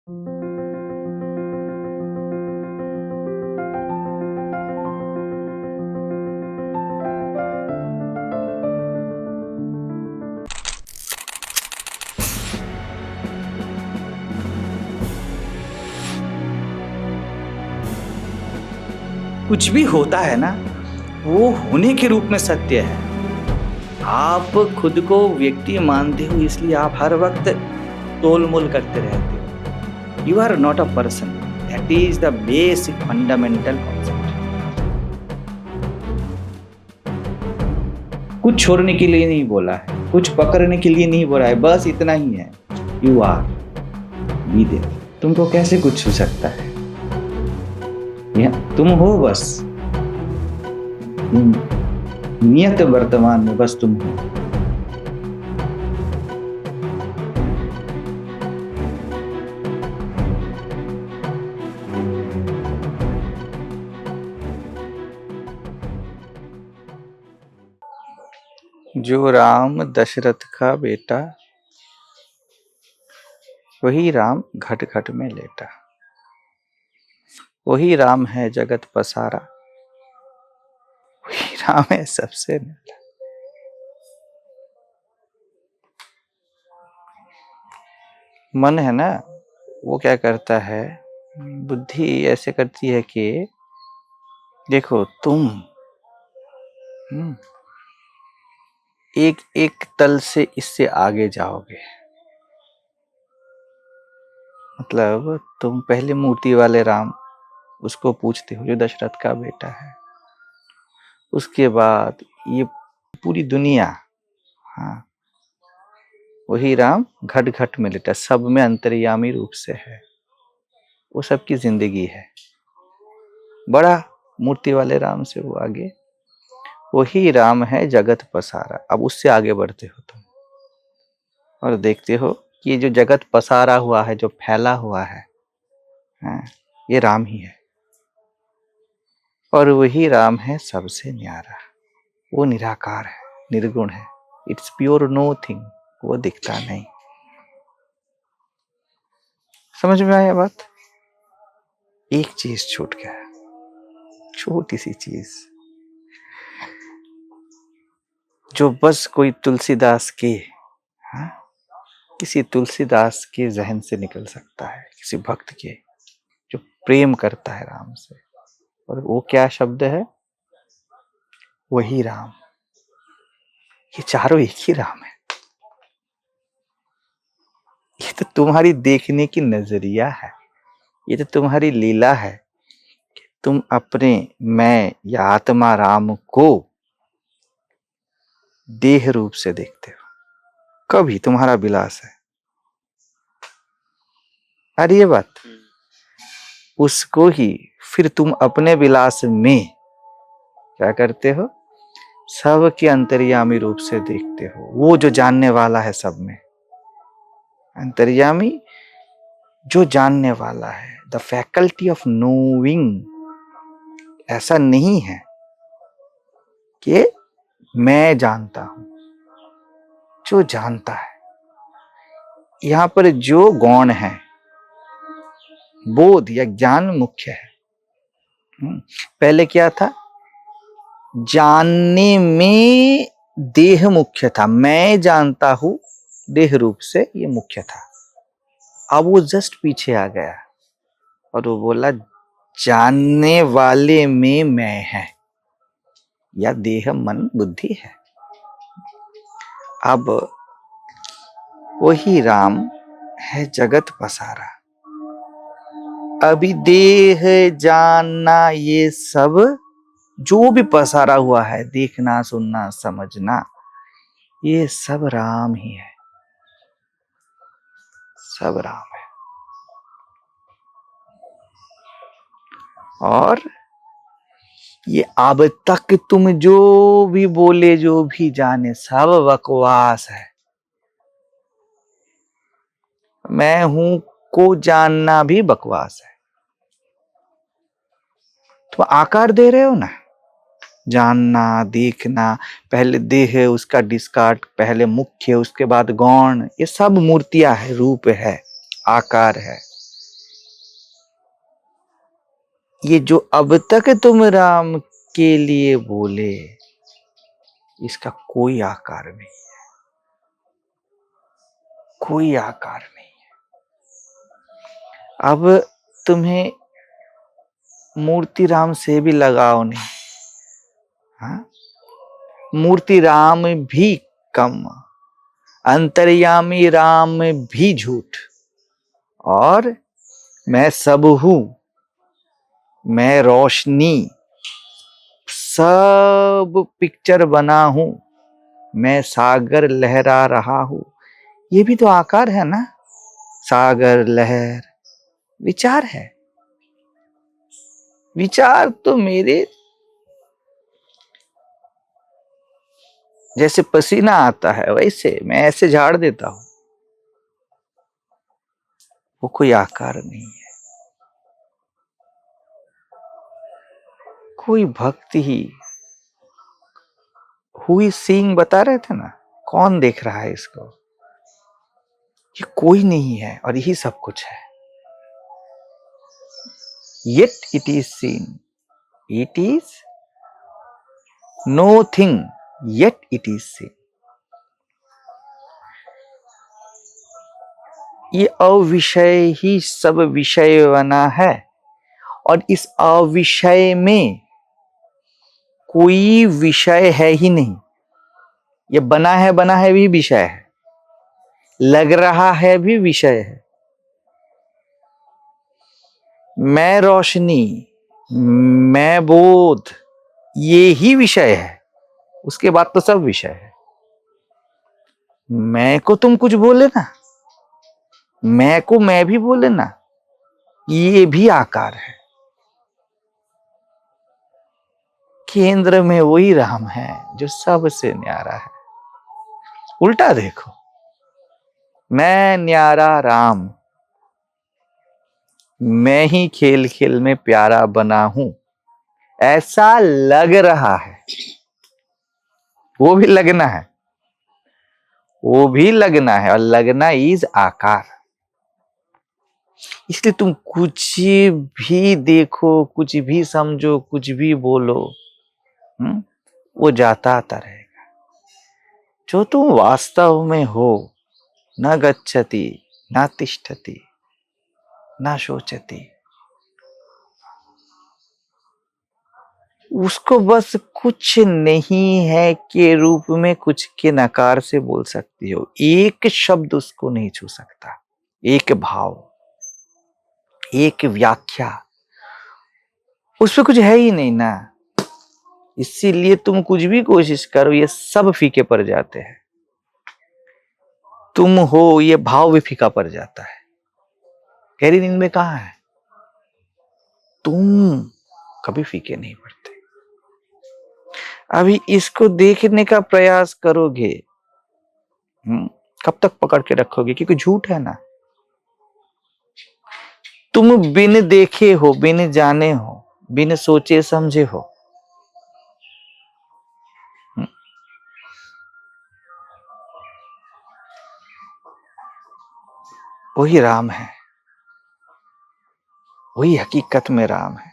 कुछ भी होता है ना, वो होने के रूप में सत्य है। आप खुद को व्यक्ति मानते हो, इसलिए आप हर वक्त तोल मोल करते रहते हो। You are not a person. That is the basic fundamental concept. कुछ छोड़ने के लिए नहीं बोला है, कुछ पकड़ने के लिए नहीं बोला है, बस इतना ही है। You are be there. तुमको कैसे कुछ छू सकता है? तुम हो बस। नियत वर्तमान में बस तुम हो। जो राम दशरथ का बेटा, वही राम घट घट में लेटा। वही राम है जगत पसारा, वही राम है सबसे न्यारा। मन है ना, वो क्या करता है, बुद्धि ऐसे करती है कि देखो तुम एक एक तल से इससे आगे जाओगे। मतलब तुम पहले मूर्ति वाले राम, उसको पूछते हो जो दशरथ का बेटा है। उसके बाद ये पूरी दुनिया, हाँ, वही राम घट घट में लेटा, सब में अंतर्यामी रूप से है। वो सबकी जिंदगी है। बड़ा मूर्ति वाले राम से वो आगे, वही राम है जगत पसारा। अब उससे आगे बढ़ते हो तुम और देखते हो कि ये जो जगत पसारा हुआ है, जो फैला हुआ है, ये राम ही है। और वही राम है सबसे न्यारा। वो निराकार है, निर्गुण है। It's pure nothing. वो दिखता नहीं। समझ में आया बात? एक चीज छूट गया, छोटी सी चीज, जो बस कोई तुलसीदास के, किसी तुलसीदास के जहन से निकल सकता है, किसी भक्त के जो प्रेम करता है राम से। और वो क्या शब्द है? वही राम। ये चारों एक ही राम है। ये तो तुम्हारी देखने की नजरिया है। ये तो तुम्हारी लीला है कि तुम अपने मैं या आत्मा राम को देह रूप से देखते हो। कभी तुम्हारा विलास है। अरे ये बात, उसको ही फिर तुम अपने विलास में क्या करते हो? सब के अंतर्यामी रूप से देखते हो। वो जो जानने वाला है सब में, अंतर्यामी जो जानने वाला है, द फैकल्टी ऑफ नोइंग। ऐसा नहीं है कि मैं जानता हूं, जो जानता है। यहां पर जो गौण है, बोध या ज्ञान मुख्य है। पहले क्या था? जानने में देह मुख्य था। मैं जानता हूं देह रूप से, ये मुख्य था। अब वो जस्ट पीछे आ गया और वो बोला जानने वाले में मैं है, या देह मन बुद्धि है। अब वही राम है जगत पसारा। अभी देह जानना, ये सब जो भी पसारा हुआ है, देखना सुनना समझना, ये सब राम ही है। सब राम है। और ये अब तक तुम जो भी बोले, जो भी जाने, सब बकवास है। मैं हूं को जानना भी बकवास है। तुम आकार दे रहे हो ना, जानना देखना, पहले देह है उसका डिस्कार्ड, पहले मुख्य उसके बाद गौण, ये सब मूर्तियां है, रूप है, आकार है। ये जो अब तक तुम राम के लिए बोले, इसका कोई आकार नहीं, कोई आकार नहीं। अब तुम्हें मूर्ति राम से भी लगाव नहीं। हाँ? मूर्ति राम भी कम, अंतर्यामी राम भी झूठ, और मैं सब हूं, मैं रोशनी, सब पिक्चर बना हूं, मैं सागर लहरा रहा हूं। ये भी तो आकार है ना, सागर लहर विचार है। विचार तो मेरे जैसे पसीना आता है वैसे मैं ऐसे झाड़ देता हूं, वो कोई आकार नहीं है। कोई भक्ति ही हुई सीइंग बता रहे थे ना, कौन देख रहा है इसको? ये कोई नहीं है और यही सब कुछ है। Yet it is seen, it is no thing, yet it is seen। ये अविषय ही सब विषय बना है, और इस अविषय में कोई विषय है ही नहीं। ये बना है भी विषय है, लग रहा है भी विषय है। मैं रोशनी, मैं बोध, ये ही विषय है, उसके बाद तो सब विषय है। मैं को तुम कुछ बोले ना, मैं को मैं भी बोले ना, ये भी आकार है। केंद्र में वही राम है जो सबसे न्यारा है। उल्टा देखो, मैं न्यारा राम, मैं ही खेल खेल में प्यारा बना हूं, ऐसा लग रहा है। वो भी लगना है, वो भी लगना है, और लगना इज आकार। इसलिए तुम कुछ भी देखो, कुछ भी समझो, कुछ भी बोलो, वो जाता आता रहेगा। जो तुम वास्तव में हो, न गच्छति न तिष्ठति न शोचति, उसको बस कुछ नहीं है के रूप में कुछ के नकार से बोल सकती हो। एक शब्द उसको नहीं छू सकता, एक भाव, एक व्याख्या, उसमें कुछ है ही नहीं ना। इसीलिए तुम कुछ भी कोशिश करो, ये सब फीके पड़ जाते हैं। तुम हो, ये भाव भी फीका पड़ जाता है। गहरी नींद में कहाँ है? तुम कभी फीके नहीं पड़ते। अभी इसको देखने का प्रयास करोगे, कब तक पकड़ के रखोगे? क्योंकि झूठ है ना। तुम बिन देखे हो, बिन जाने हो, बिन सोचे समझे हो। वही राम है, वही हकीकत में राम है,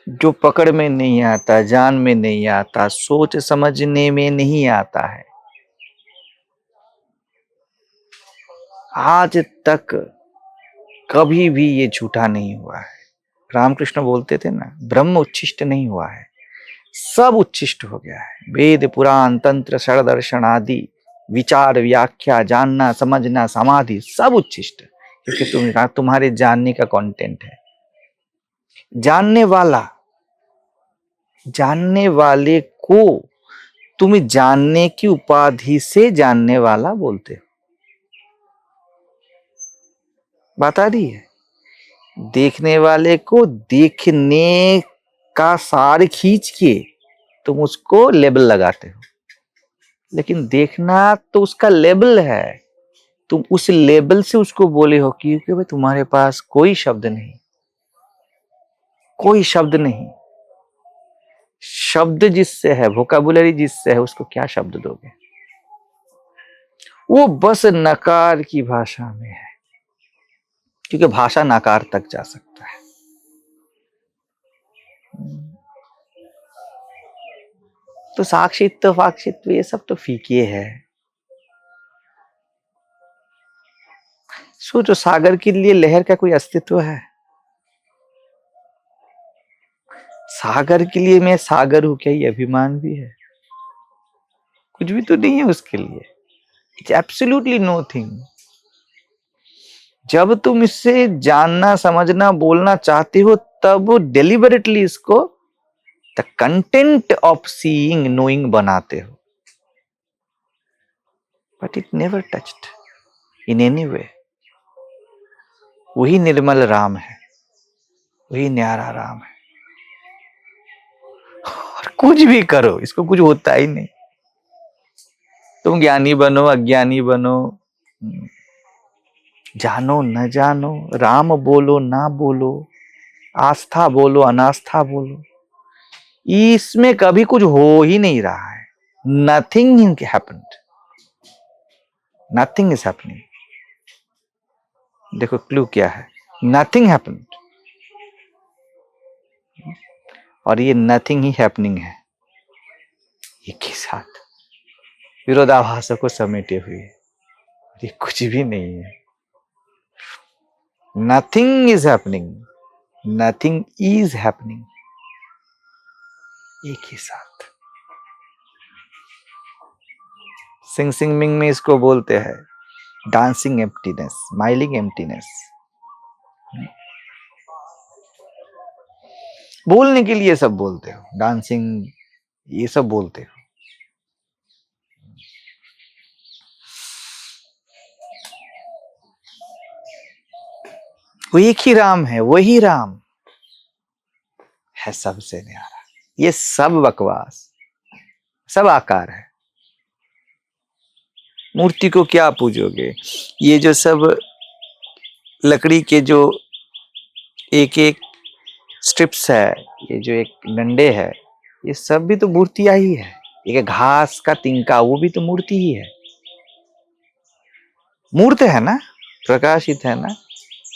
जो पकड़ में नहीं आता, जान में नहीं आता, सोच समझने में नहीं आता है। आज तक कभी भी ये झूठा नहीं हुआ है। रामकृष्ण बोलते थे ना, ब्रह्म उच्छिष्ट नहीं हुआ है, सब उच्छिष्ट हो गया है। वेद पुराण तंत्र षड्दर्शन आदि विचार व्याख्या, जानना समझना समाधि, सब उच्छिष्ट, क्योंकि तुम्हारे जानने का कंटेंट है। जानने वाला, जानने वाले को तुम जानने की उपाधि से जानने वाला बोलते हो। बात आ रही है? देखने वाले को देखने का सार खींच के तुम उसको लेबल लगाते हो, लेकिन देखना तो उसका लेबल है। तुम उस लेबल से उसको बोले हो, क्योंकि भाई तुम्हारे पास कोई शब्द नहीं, कोई शब्द नहीं। शब्द जिससे है, वोकैबुलरी जिससे है, उसको क्या शब्द दोगे? वो बस नकार की भाषा में है। क्योंकि भाषा नकार तक जा सकता है। तो साक्षित्व फाक्षित्व ये सब तो फीके है। सोचो, सागर के लिए लहर का कोई अस्तित्व है? सागर के लिए मैं सागर हूं, क्या ये अभिमान भी है? कुछ भी तो नहीं है उसके लिए। It's absolutely nothing. जब तुम इससे जानना, समझना, बोलना चाहते हो, तब डेलिबरेटली इसको the content of seeing, knowing बनाते हो। But it never touched in any way. वही निर्मल राम है, वही न्यारा राम है। और कुछ भी करो, इसको कुछ होता ही नहीं। तुम ज्ञानी बनो, अज्ञानी बनो, जानो न जानो, राम बोलो ना बोलो, आस्था बोलो अनास्था बोलो, इसमें कभी कुछ हो ही नहीं रहा है। Nothing happened, nothing is happening. देखो क्लू क्या है, नथिंग हैपेंड, और ये नथिंग ही हैपनिंग है एक ही साथ, विरोधाभासों को समेटे हुए। ये कुछ भी नहीं है। Nothing is happening, nothing is happening, एक ही साथ। सिंग सिंग मिंग में इसको बोलते हैं डांसिंग एम्प्टीनेस, स्माइलिंग एम्प्टीनेस। बोलने के लिए सब बोलते हो, डांसिंग ये सब बोलते हो। वो एक ही राम है, वही राम है सबसे न्यारा। ये सब बकवास, सब आकार है। मूर्ति को क्या पूजोगे? ये जो सब लकड़ी के जो एक एक स्ट्रिप्स है, ये जो एक डंडे है, ये सब भी तो मूर्तियां ही है। एक घास का तिनका, वो भी तो मूर्ति ही है। मूर्त है ना, प्रकाशित है ना।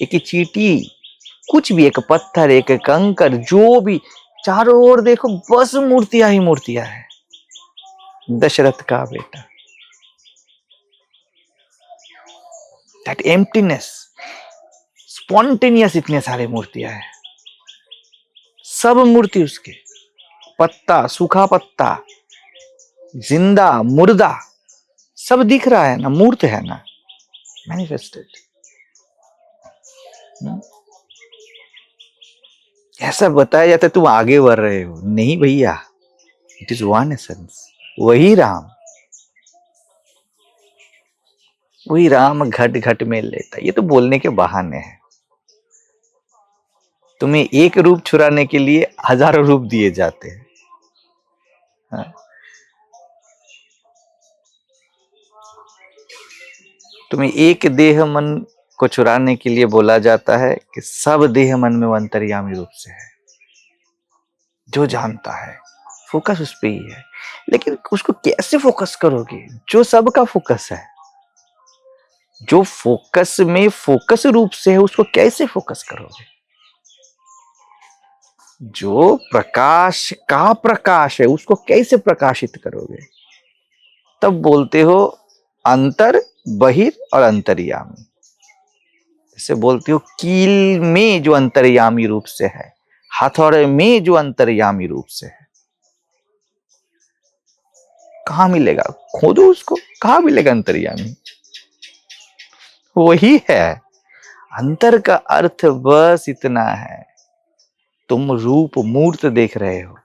एक चींटी, कुछ भी, एक पत्थर, एक कंकर, जो भी, चारों ओर देखो बस मूर्तियां ही मूर्तियां है। दशरथ का बेटा, दैट एम्प्टीनेस, स्पॉन्टेनियस, इतने सारे मूर्तियां है, सब मूर्ति उसके। पत्ता, सूखा पत्ता, जिंदा, मुर्दा, सब दिख रहा है ना, मूर्त है ना, मैनिफेस्टेड। ऐसा बताया जाता है तुम आगे बढ़ रहे हो, नहीं भैया, इट इज वन एसेंस, वही राम। वही राम घट घट में लेता। ये तो बोलने के बहाने हैं। तुम्हें एक रूप छुड़ाने के लिए हजारों रूप दिए जाते हैं। हाँ? तुम्हें एक देह मन को चुराने के लिए बोला जाता है कि सब देह मन में वो अंतर्यामी रूप से है, जो जानता है। फोकस उस पे ही है, लेकिन उसको कैसे फोकस करोगे जो सबका फोकस है? जो फोकस में फोकस रूप से है, उसको कैसे फोकस करोगे? जो प्रकाश का प्रकाश है, उसको कैसे प्रकाशित करोगे? तब बोलते हो अंतर, बहिर और अंतर्यामी। जैसे बोलते हो कील में जो अंतर्यामी रूप से है, हथौड़े में जो अंतर्यामी रूप से है। कहां मिलेगा? खोदो उसको, कहां मिलेगा अंतर्यामी? वही है। अंतर का अर्थ बस इतना है, तुम रूप मूर्त देख रहे हो,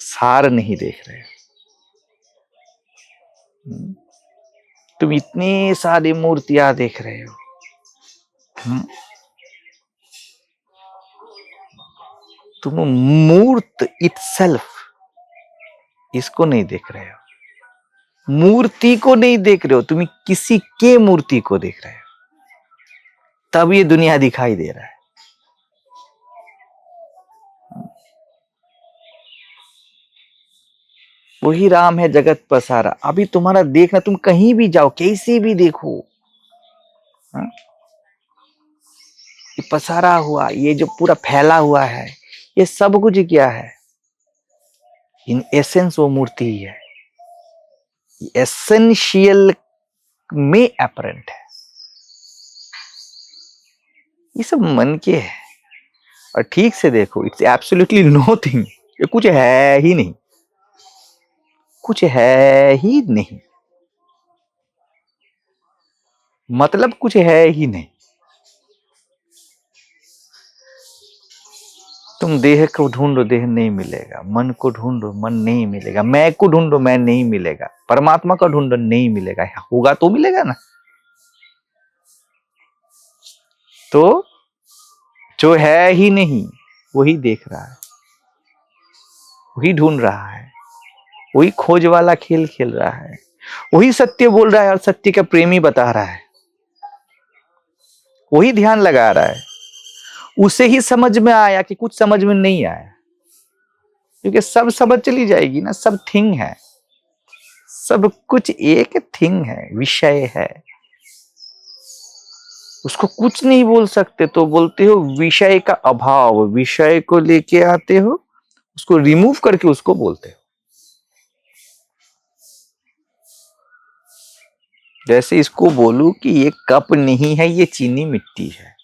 सार नहीं देख रहे हो। तुम इतनी सारी मूर्तियां देख रहे हो, तुम मूर्त इटसेल्फ, इसको नहीं देख रहे हो, मूर्ति को नहीं देख रहे हो, तुम किसी के मूर्ति को देख रहे हो। तब ये दुनिया दिखाई दे रहा है। वही राम है जगत पसारा। अभी तुम्हारा देखना, तुम कहीं भी जाओ, कैसे भी देखो, पसारा हुआ, ये जो पूरा फैला हुआ है, ये सब कुछ क्या है? इन एसेंस वो मूर्ति ही है, एसेंशियल में अपरेंट है। ये सब मन के है। और ठीक से देखो, इट्स एब्सोल्युटली नथिंग, ये कुछ है ही नहीं, कुछ है ही नहीं, मतलब कुछ है ही नहीं। तुम देह को ढूंढो, देह नहीं मिलेगा। मन को ढूंढो, मन नहीं मिलेगा। मैं को ढूंढो, मैं नहीं मिलेगा। परमात्मा का ढूंढो, नहीं मिलेगा। होगा तो मिलेगा ना। तो जो है ही नहीं वही देख रहा है, वही ढूंढ रहा है, वही खोज वाला खेल खेल रहा है, वही सत्य बोल रहा है और सत्य का प्रेमी बता रहा है, वही ध्यान लगा रहा है। उसे ही समझ में आया कि कुछ समझ में नहीं आया, क्योंकि सब समझ चली जाएगी ना। सब थिंग है, सब कुछ एक थिंग है, विषय है। उसको कुछ नहीं बोल सकते तो बोलते हो विषय का अभाव। विषय को लेके आते हो, उसको रिमूव करके उसको बोलते हो। जैसे इसको बोलूं कि ये कप नहीं है, ये चीनी मिट्टी है,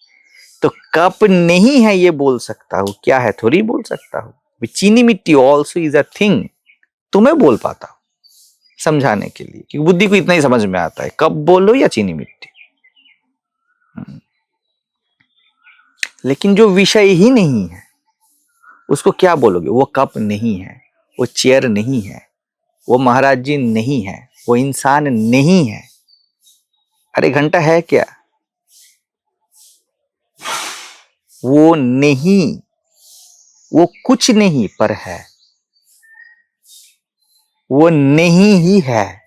तो कप नहीं है ये बोल सकता हूं, क्या है थोड़ी बोल सकता हूं। चीनी मिट्टी ऑल्सो इज अ थिंग, तो मैं बोल पाता हूं समझाने के लिए, क्योंकि बुद्धि को इतना ही समझ में आता है, कप बोलो या चीनी मिट्टी। लेकिन जो विषय ही नहीं है उसको क्या बोलोगे? वो कप नहीं है, वो चेयर नहीं है, वो महाराज जी नहीं है, वो इंसान नहीं है। अरे घंटा है क्या? वो नहीं, वो कुछ नहीं पर है, वो नहीं ही है,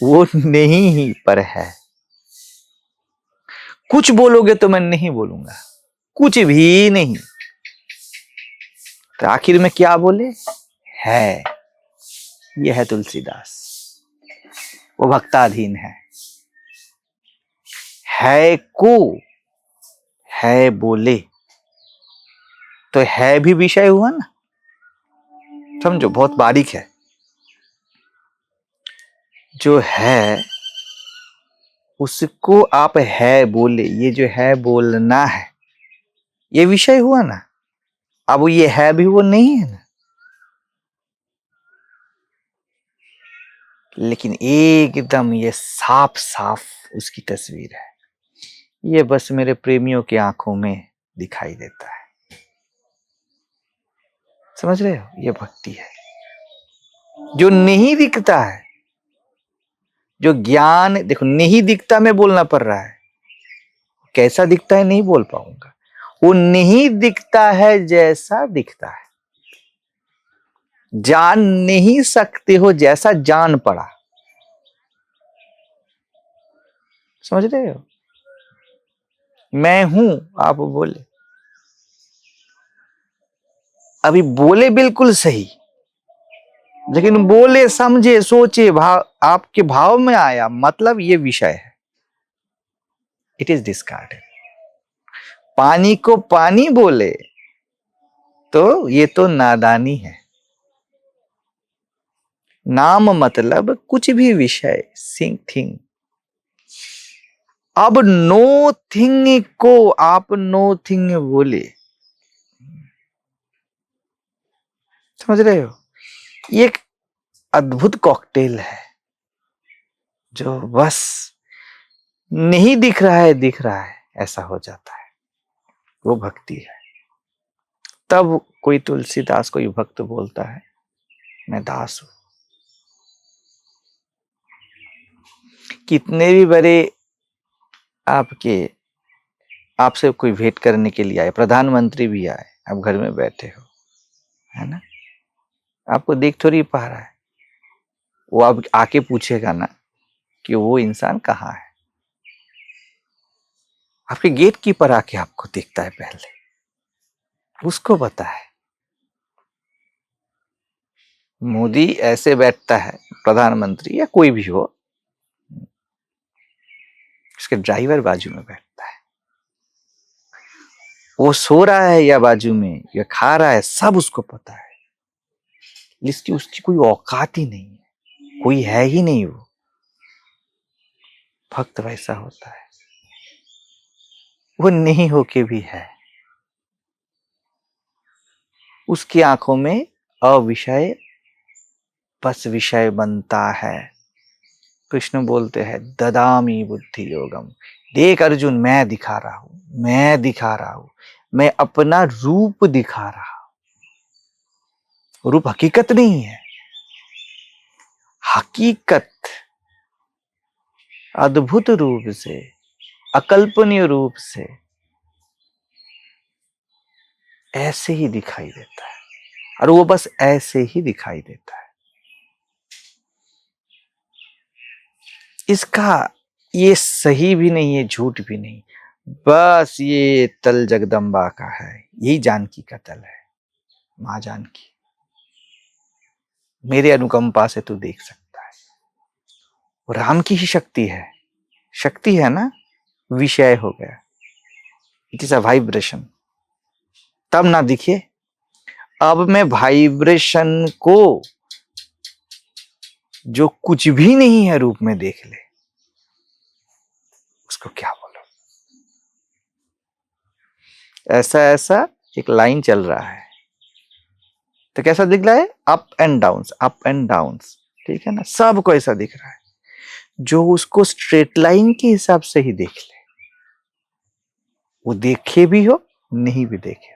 वो नहीं ही पर है। कुछ बोलोगे तो मैं नहीं बोलूंगा, कुछ भी नहीं। तो आखिर में क्या बोले? है। यह है तुलसीदास, वो भक्ताधीन है को है बोले तो है भी विषय हुआ ना। समझो, बहुत बारीक है। जो है उसको आप है बोले, ये जो है बोलना है ये विषय हुआ ना। अब ये है भी वो नहीं है ना। लेकिन एकदम ये साफ साफ उसकी तस्वीर है। ये बस मेरे प्रेमियों की आंखों में दिखाई देता है। समझ रहे हो? ये भक्ति है जो नहीं दिखता है, जो ज्ञान। देखो, नहीं दिखता में बोलना पड़ रहा है, कैसा दिखता है नहीं बोल पाऊंगा। वो नहीं दिखता है जैसा दिखता है, जान नहीं सकते हो जैसा जान पड़ा। समझ रहे हो? मैं हूं, आप बोले, अभी बोले बिल्कुल सही, लेकिन बोले समझे सोचे भाव, आपके भाव में आया, मतलब ये विषय है, इट इज डिस्कार्डेड। पानी को पानी बोले तो ये तो नादानी है। नाम मतलब कुछ भी विषय, सिंग थिंग। अब नो थिंग को आप नो थिंग बोले, समझ रहे हो? ये एक अद्भुत कॉकटेल है जो बस नहीं दिख रहा है, दिख रहा है, ऐसा हो जाता है। वो भक्ति है। तब कोई तुलसीदास, कोई भक्त बोलता है मैं दास हूं। कितने भी बड़े आपसे कोई भेंट करने के लिए आए, प्रधानमंत्री भी आए, आप घर में बैठे हो, है ना, आपको देख थोड़ी पा रहा है, वो आप आके पूछेगा ना कि वो इंसान कहाँ है। आपके गेट कीपर आके आपको देखता है पहले, उसको पता है। मोदी ऐसे बैठता है, प्रधानमंत्री या कोई भी हो, उसके ड्राइवर बाजू में बैठता है, वो सो रहा है या बाजू में या खा रहा है, सब उसको पता है, इसकी उसकी कोई औकात ही नहीं है, कोई है ही नहीं। वो भक्त वैसा होता है, वो नहीं होके भी है। उसकी आंखों में अविषय बस विषय बनता है। कृष्ण बोलते हैं ददामी बुद्धि योगम, देख अर्जुन मैं दिखा रहा हूं, मैं दिखा रहा हूं, मैं अपना रूप दिखा रहा हूं। रूप हकीकत नहीं है, हकीकत अद्भुत रूप से, अकल्पनीय रूप से ऐसे ही दिखाई देता है, और वो बस ऐसे ही दिखाई देता है। इसका ये सही भी नहीं है, झूठ भी नहीं, बस ये तल जगदम्बा का है, यही जानकी का तल है, मां जानकी। मेरे अनुकंपा से तू देख सकता है, वो राम की ही शक्ति है, शक्ति है ना, विषय हो गया, इट इज अ वाइब्रेशन, तब ना दिखे। अब मैं वाइब्रेशन को जो कुछ भी नहीं है रूप में देख ले, उसको क्या बोलो। ऐसा ऐसा एक लाइन चल रहा है, तो कैसा दिख रहा है, up and downs, up and downs, ठीक है ना, सबको ऐसा दिख रहा है। जो उसको स्ट्रेट लाइन के हिसाब से ही देख ले, वो देखे भी हो नहीं भी देखे हो,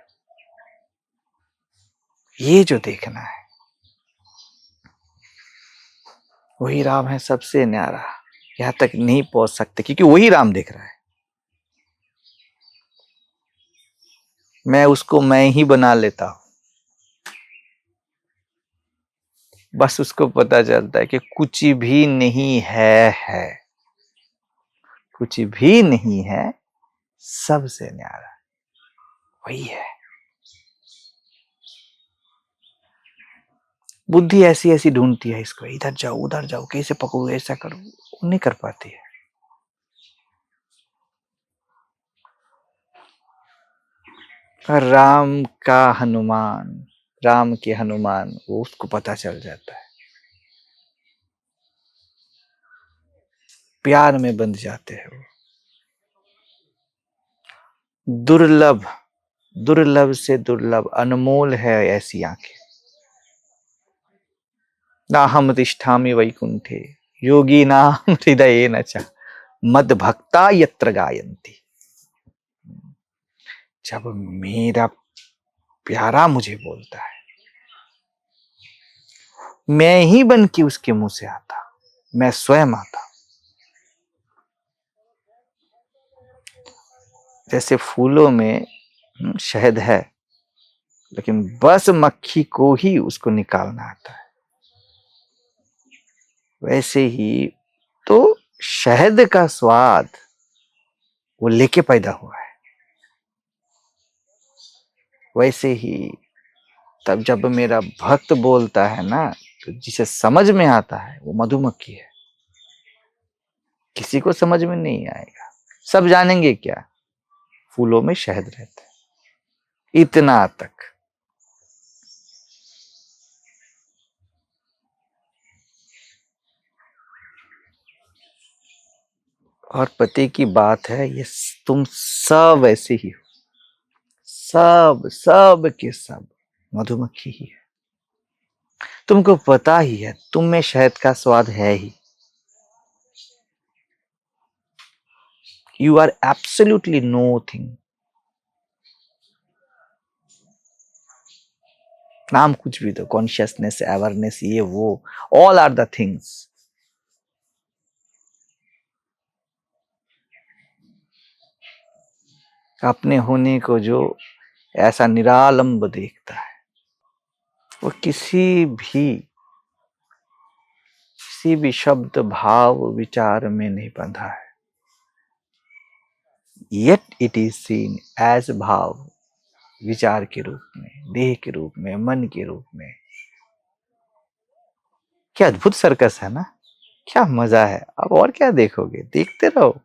ये जो देखना है वही राम है सबसे न्यारा। यहां तक नहीं पहुंच सकते क्योंकि वही राम देख रहा है। मैं उसको मैं ही बना लेता हूं, बस उसको पता चलता है कि कुछ भी नहीं है, कुछ भी नहीं है, सबसे न्यारा वही है। बुद्धि ऐसी ऐसी ढूंढती है इसको, इधर जाओ उधर जाओ, कैसे पकड़ो, ऐसा करो, वो नहीं कर पाती है। राम का हनुमान, राम के हनुमान, वो उसको पता चल जाता है, प्यार में बंध जाते हैं वो। दुर्लभ, दुर्लभ से दुर्लभ, अनमोल है ऐसी आंखें। नाहम तिष्ठामि वैकुंठे योगिनाम हृदयेन च मद भक्ता यत्र गायन्ति। जब मेरा प्यारा मुझे बोलता है, मैं ही बन के उसके मुंह से आता, मैं स्वयं आता। जैसे फूलों में शहद है, लेकिन बस मक्खी को ही उसको निकालना आता है, वैसे ही तो शहद का स्वाद वो लेके पैदा हुआ है। वैसे ही तब जब मेरा भक्त बोलता है ना, तो जिसे समझ में आता है वो मधुमक्खी है, किसी को समझ में नहीं आएगा। सब जानेंगे क्या, फूलों में शहद रहता है, इतना तक। और पते की बात है, ये तुम सब ऐसे ही हो, सब सब के सब मधुमक्खी ही है। तुमको पता ही है, तुम में शहद का स्वाद है ही। You are absolutely nothing. नाम कुछ भी दो, कॉन्शियसनेस, अवेयरनेस, ये वो, ऑल आर द थिंग्स। अपने होने को जो ऐसा निरालंब देखता है, वो किसी भी शब्द भाव विचार में नहीं बंधा है। Yet it is seen as भाव, विचार के रूप में, देह के रूप में, मन के रूप में। क्या अद्भुत सर्कस है ना, क्या मजा है। अब और क्या देखोगे, देखते रहो।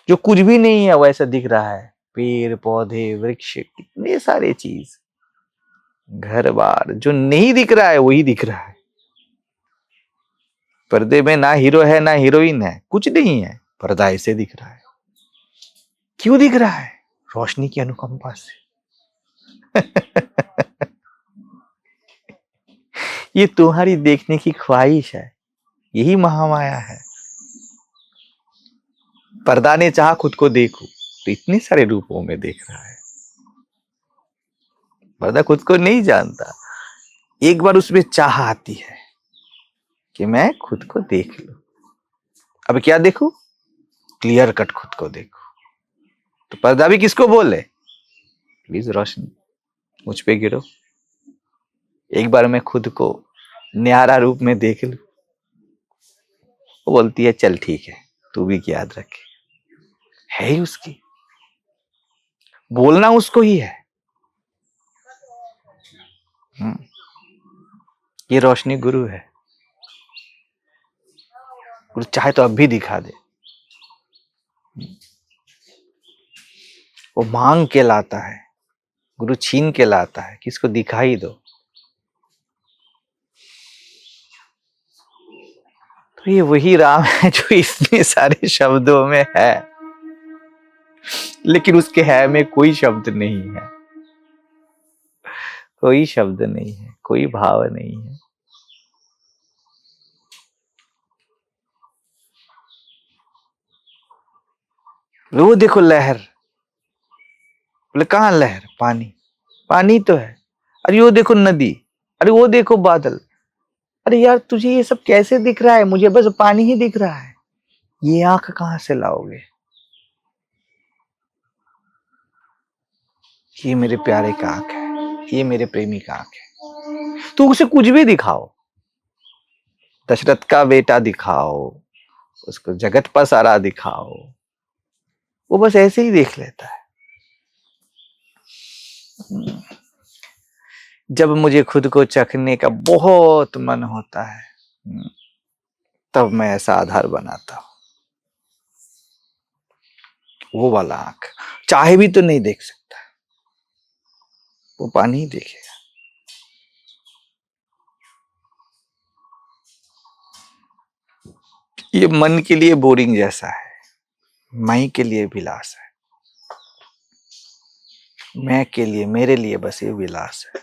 जो कुछ भी नहीं है वैसा दिख रहा है, पेड़ पौधे वृक्ष कितने सारे चीज, घर बार, जो नहीं दिख रहा है वही दिख रहा है। पर्दे में ना हीरो है ना हीरोइन है, कुछ नहीं है, पर्दा ऐसे दिख रहा है। क्यों दिख रहा है? रोशनी की अनुकंपा से। ये तुम्हारी देखने की ख्वाहिश है, यही महामाया है। पर्दा ने चाहा खुद को देखो तो इतने सारे रूपों में देख रहा है। पर्दा खुद को नहीं जानता, एक बार उसमें चाह आती है कि मैं खुद को देख लूं। अब क्या देखूं? क्लियर कट खुद को देखो। तो पर्दा भी किसको बोले? प्लीज रोशनी मुझ पे गिरो, एक बार मैं खुद को न्यारा रूप में देख लूं। वो बोलती है चल ठीक है, तू भी याद रखे। है ही उसकी, बोलना उसको ही है। ये रोशनी गुरु है। गुरु चाहे तो अब भी दिखा दे। वो मांग के लाता है, गुरु छीन के लाता है कि इसको दिखाई दो। तो ये वही राम है जो इतने सारे शब्दों में है, लेकिन उसके है में कोई शब्द नहीं है, कोई शब्द नहीं है, कोई भाव नहीं है। वो देखो लहर, बोले कहां लहर? पानी, पानी तो है। अरे वो देखो नदी, अरे वो देखो बादल। अरे यार तुझे ये सब कैसे दिख रहा है? मुझे बस पानी ही दिख रहा है। ये आंख कहां से लाओगे? ये मेरे प्यारे का आंख है, ये मेरे प्रेमी का आंख है। तो उसे कुछ भी दिखाओ, दशरथ का बेटा दिखाओ, उसको जगत पसारा दिखाओ, वो बस ऐसे ही देख लेता है। जब मुझे खुद को चखने का बहुत मन होता है, तब मैं ऐसा आधार बनाता हूं। वो वाला आंख चाहे भी तो नहीं देख सकता, वो पानी ही देखेगा। ये मन के लिए बोरिंग जैसा है, माई के लिए विलास है, मैं के लिए, मेरे लिए बस ये विलास है।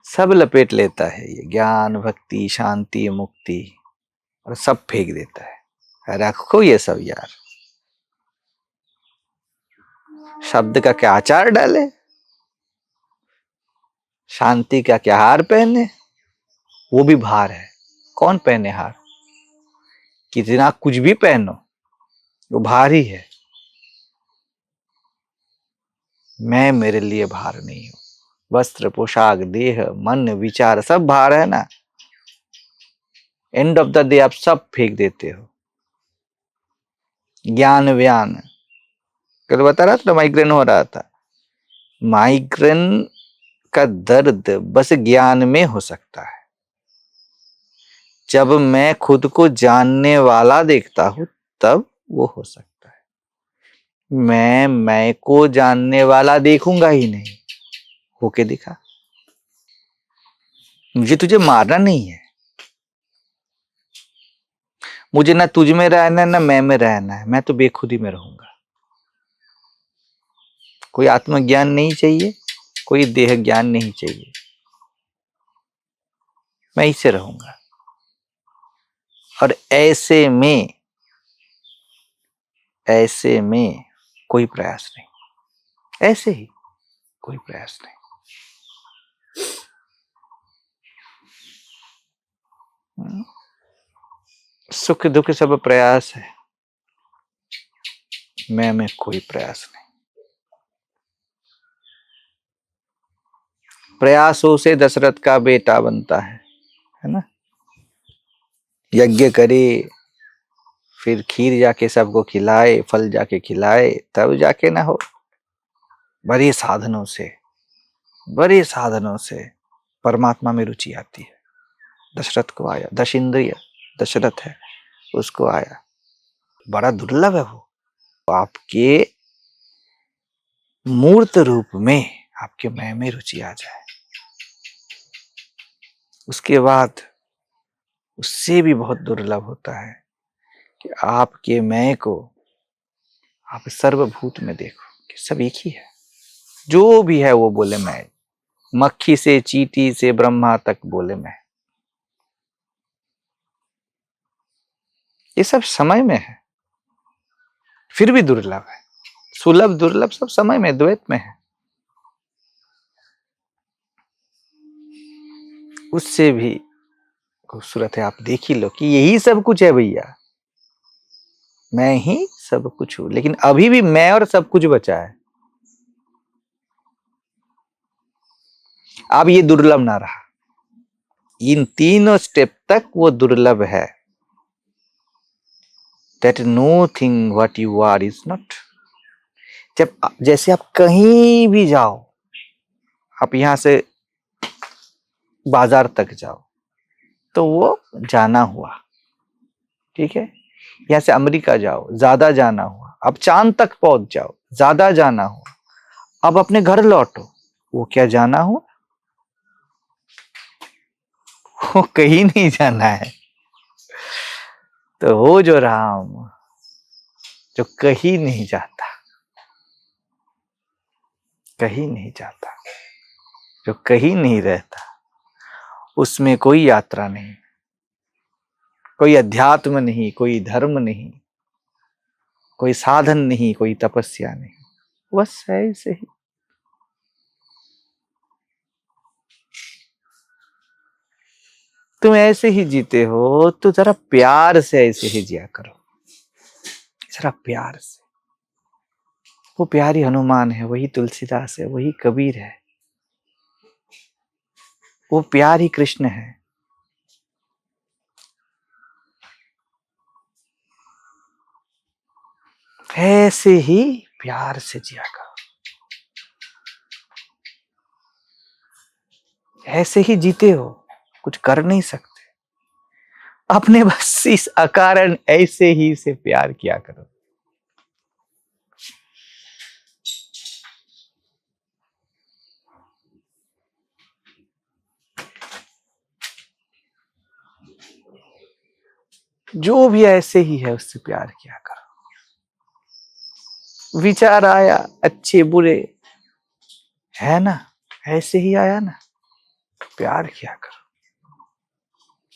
सब लपेट लेता है ये, ज्ञान भक्ति शांति मुक्ति, और सब फेंक देता है। रखो ये सब यार, शब्द का क्या आचार डाले, शांति का क्या हार पहने, वो भी भार है। कौन पहने हार? कितना कुछ भी पहनो, वो भार ही है। मैं मेरे लिए भार नहीं हूं। वस्त्र पोशाक देह मन विचार सब भार है ना। एंड ऑफ द डे आप सब फेंक देते हो। ज्ञान व्यान, कल बता रहा था माइग्रेन हो रहा था। माइग्रेन का दर्द बस ज्ञान में हो सकता है। जब मैं खुद को जानने वाला देखता हूं तब वो हो सकता है। मैं को जानने वाला देखूंगा ही नहीं। होके दिखा। मुझे तुझे मारना नहीं है, मुझे ना तुझ में रहना है ना मैं में रहना है। मैं तो बेखुदी में रहूंगा। कोई आत्मज्ञान नहीं चाहिए, कोई देह ज्ञान नहीं चाहिए, मैं इससे रहूंगा। और ऐसे में कोई प्रयास नहीं, ऐसे ही कोई प्रयास नहीं। सुख दुख सब प्रयास है, मैं में कोई प्रयास नहीं। प्रयासों से दशरथ का बेटा बनता है ना। यज्ञ करे, फिर खीर जाके सबको खिलाए, फल जाके खिलाए, तब जाके ना हो। बड़े साधनों से परमात्मा में रुचि आती है। दशरथ को आया, 10 इंद्रिय दशरथ है, उसको आया। बड़ा दुर्लभ है वो। आपके मूर्त रूप में आपके मैं में रुचि आ जाए, उसके बाद उससे भी बहुत दुर्लभ होता है कि आपके मैं को आप सर्वभूत में देखो कि सब एक ही है। जो भी है वो बोले मैं, मक्खी से चींटी से ब्रह्मा तक बोले मैं। ये सब समय में है, फिर भी दुर्लभ है। सुलभ दुर्लभ सब समय में, द्वैत में है। उससे भी खूबसूरत है, आप देख ही लो कि यही सब कुछ है भैया, मैं ही सब कुछ हूं। लेकिन अभी भी मैं और सब कुछ बचा है। अब ये दुर्लभ ना रहा, इन तीनों स्टेप तक वो दुर्लभ है। That no thing what you are is not। जब जैसे आप कहीं भी जाओ, आप यहां से बाजार तक जाओ तो वो जाना हुआ, ठीक है। यहां से अमेरिका जाओ, ज्यादा जाना हुआ। अब चांद तक पहुंच जाओ, ज्यादा जाना हुआ। अब अपने घर लौटो, वो क्या जाना हुआ? वो कहीं नहीं जाना है। तो वो जो राम जो कहीं नहीं जाता, कहीं नहीं जाता, जो कहीं नहीं रहता, उसमें कोई यात्रा नहीं, कोई अध्यात्म नहीं, कोई धर्म नहीं, कोई साधन नहीं, कोई तपस्या नहीं, बस ऐसे ही। तुम ऐसे ही जीते हो तो जरा प्यार से ऐसे ही जिया करो, जरा प्यार से। वो प्यारी हनुमान है, वही तुलसीदास है, वही कबीर है, वो प्यार ही कृष्ण है। ऐसे ही प्यार से जिया करो, ऐसे ही जीते हो, कुछ कर नहीं सकते। अपने बस इस अकारण ऐसे ही से प्यार किया करो। जो भी ऐसे ही है उससे प्यार किया करो। विचार आया अच्छे बुरे, है ना, ऐसे ही आया ना, प्यार किया करो।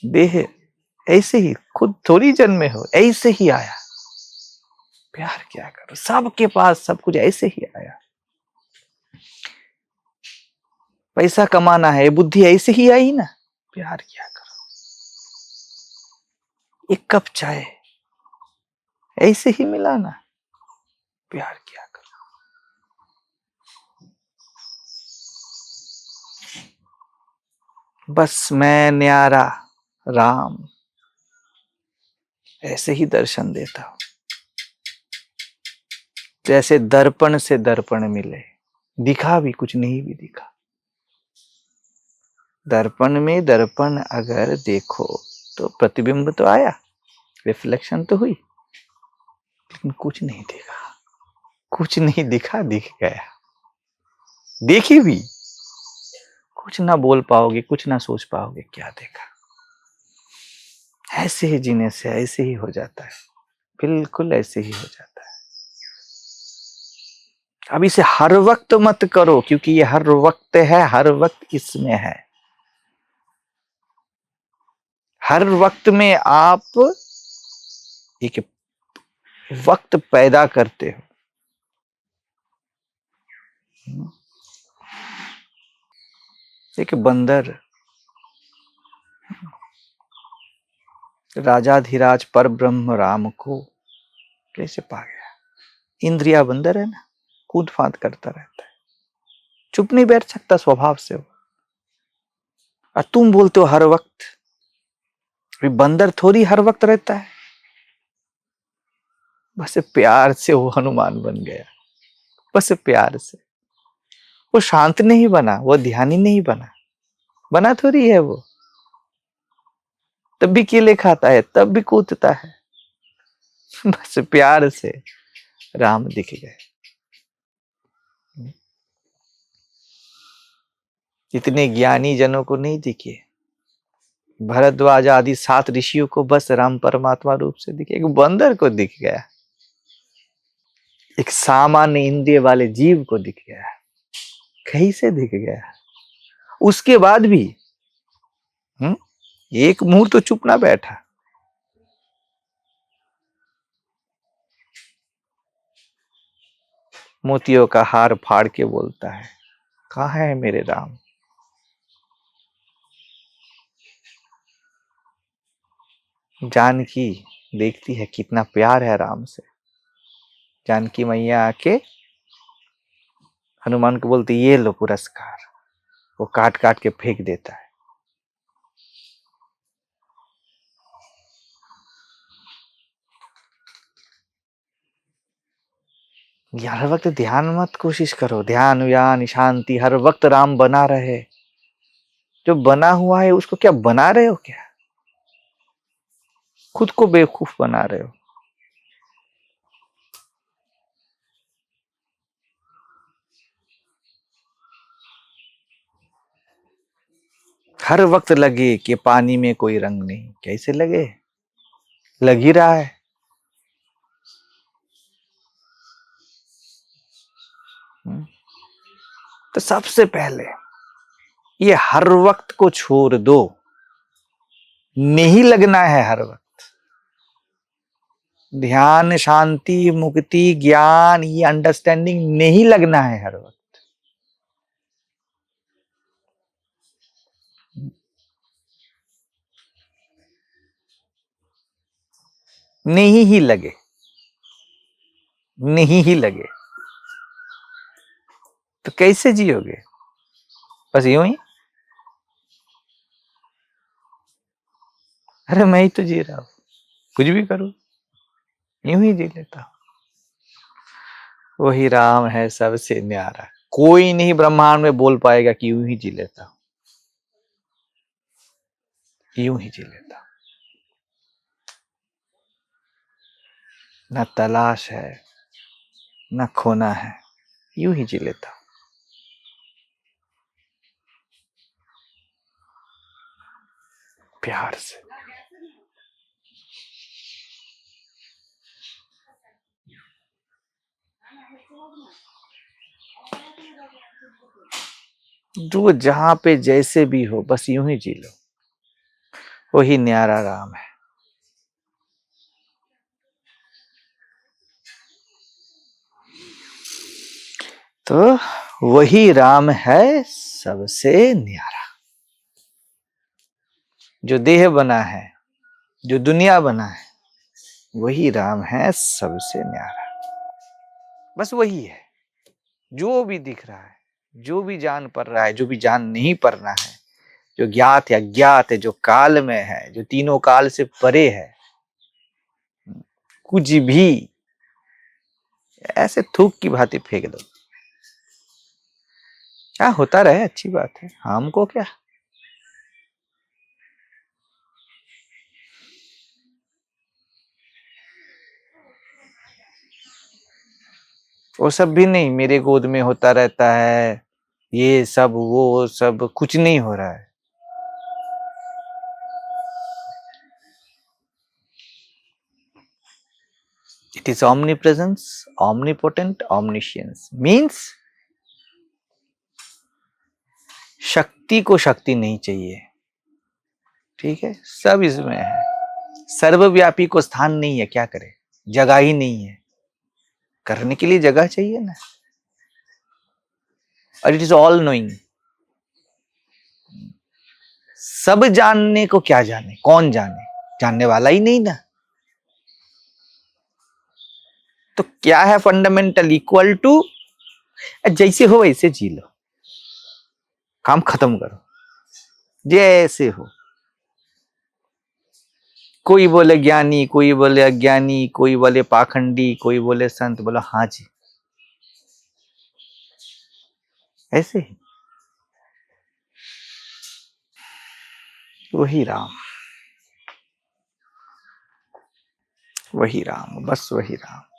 देह ऐसे ही खुद थोड़ी जन्मे हो, ऐसे ही आया, प्यार किया करो। सबके पास सब कुछ ऐसे ही आया। पैसा कमाना है, बुद्धि ऐसे ही आई ना, प्यार किया करो। एक कप चाय ऐसे ही मिला ना, प्यार किया करो। बस मैं न्यारा राम ऐसे ही दर्शन देता हूं, जैसे दर्पण से दर्पण मिले, दिखा भी कुछ नहीं भी दिखा। दर्पण में दर्पण अगर देखो तो प्रतिबिंब तो आया, रिफ्लेक्शन तो हुई, लेकिन कुछ नहीं देखा, कुछ नहीं दिखा, दिख गया। देखी भी कुछ ना बोल पाओगे, कुछ ना सोच पाओगे, क्या देखा। ऐसे ही जीने से ऐसे ही हो जाता है, बिल्कुल ऐसे ही हो जाता है। अब इसे हर वक्त मत करो, क्योंकि ये हर वक्त है, हर वक्त इसमें है। हर वक्त में आप एक वक्त पैदा करते हो। एक बंदर राजाधिराज पर ब्रह्म राम को कैसे पा गया? इंद्रिया बंदर है ना, कूद फांद करता रहता है, चुप नहीं बैठ सकता स्वभाव से वो। और तुम बोलते हो हर वक्त, बंदर थोड़ी हर वक्त रहता है। बस प्यार से वो हनुमान बन गया, बस प्यार से। वो शांत नहीं बना, वो ध्यानी नहीं बना, बना थोड़ी है वो। तब भी केले खाता है, तब भी कूदता है। बस प्यार से राम दिख गए। इतने ज्ञानी जनों को नहीं दिखे, भरद्वाज आदि 7 ऋषियों को बस राम परमात्मा रूप से दिखे, एक बंदर को दिख गया, एक सामान्य इंद्रिय वाले जीव को दिख गया, कैसे दिख गया? उसके बाद भी एक मुहूर्त तो चुप ना बैठा। मोतियों का हार फाड़ के बोलता है, कहाँ है मेरे राम? जानकी देखती है कितना प्यार है राम से। जानकी मैया आके हनुमान को बोलती, ये लो पुरस्कार। वो काट काट के फेंक देता है। हर वक्त ध्यान मत कोशिश करो, ध्यान व्यान शांति हर वक्त राम बना रहे। जो बना हुआ है उसको क्या बना रहे हो? क्या खुद को बेवकूफ बना रहे हो? हर वक्त लगे कि पानी में कोई रंग नहीं, कैसे लगे? लग ही रहा है। तो सबसे पहले ये हर वक्त को छोड़ दो, नहीं लगना है हर वक्त। ध्यान शांति मुक्ति ज्ञान ये अंडरस्टैंडिंग नहीं लगना है हर वक्त। नहीं ही लगे, नहीं ही लगे तो कैसे जियोगे? बस यूं ही, अरे मैं ही तो जी रहा हूं, कुछ भी करूं, यूं ही जी लेता हूं। वही राम है सबसे न्यारा। कोई नहीं ब्रह्मांड में बोल पाएगा कि यूं ही जी लेता हूं, यूं ही जी लेता हूं। न तलाश है न खोना है, यूं ही जी लेता हूं। प्यार से। जो जहां पे जैसे भी हो बस यूं ही जी लो, वही न्यारा राम है। तो वही राम है सबसे न्यारा। जो देह बना है, जो दुनिया बना है, वही राम है सबसे न्यारा। बस वही है। जो भी दिख रहा है, जो भी जान पड़ रहा है, जो भी जान नहीं पड़ना है, जो ज्ञात है अज्ञात है, जो काल में है, जो तीनों काल से परे है, कुछ भी ऐसे थूक की भांति फेंक दो। क्या होता रहे अच्छी बात है, हमको क्या। वो सब भी नहीं, मेरे गोद में होता रहता है ये सब वो सब, कुछ नहीं हो रहा है। It is omnipresence, omnipotent, omniscience means शक्ति को शक्ति नहीं चाहिए, ठीक है, सब इसमें है। सर्वव्यापी को स्थान नहीं है, क्या करे, जगह ही नहीं है, करने के लिए जगह चाहिए ना। और इट इज ऑल नोइंग, सब जानने को क्या जाने, कौन जाने, जानने वाला ही नहीं ना। तो क्या है फंडामेंटल, इक्वल टू जैसे हो वैसे जी लो, काम खत्म करो, जैसे हो। कोई बोले ज्ञानी, कोई बोले अज्ञानी, कोई बोले पाखंडी, कोई बोले संत, बोला हाँ जी, ऐसे ही। वही राम। वही राम, बस वही राम।